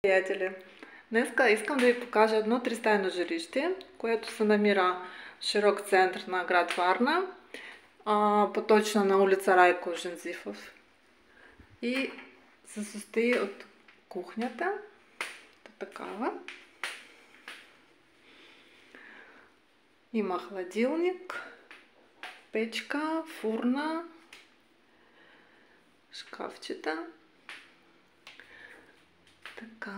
Приятели! Днеска искам да ви покажа едно тристайно жилище, което се намира в широк център на град Варна, по-точно на улица Райко Жензифов. И се състои от кухнята, такава. Има хладилник, печка, фурна, шкафчета. Така.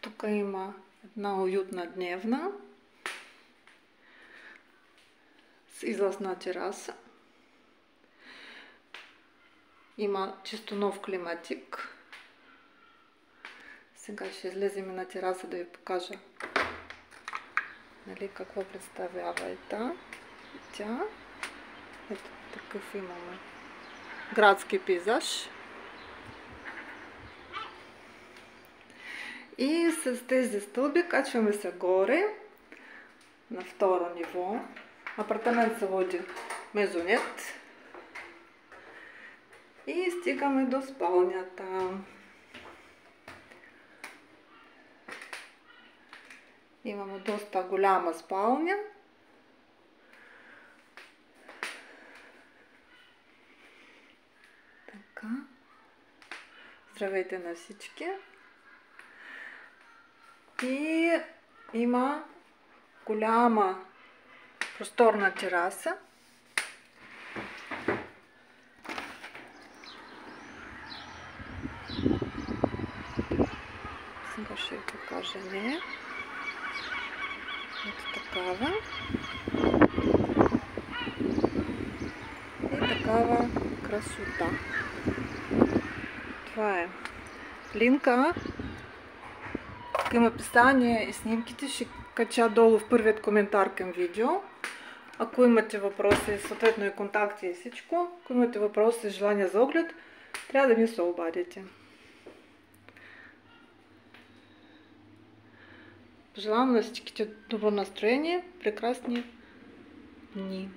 Тук има една уютна дневна с излазна тераса. Има чисто нов климатик. Сега ще излезем на тераса да ви покажа какво представлява и тя. Ето такъв имаме градски пейзаж. И с тези стълби качваме се горе на второ ниво. Апартамент се води мезонет. И стигаме до спалнята. Имаме доста голяма спалня. Така. Здравейте на всички. И има голяма просторна тераса. Сега ще ви покажа нея. Ето такава. И такава красота. Това е линка към описание и снимките ще кача долу в първият коментар към видео. Ако имате въпроси, съответно и контакти и всичко, ако имате въпроси и желания за оглед, трябва да ми се обадите. Пожелавам на всичките добро настроение, прекрасни дни!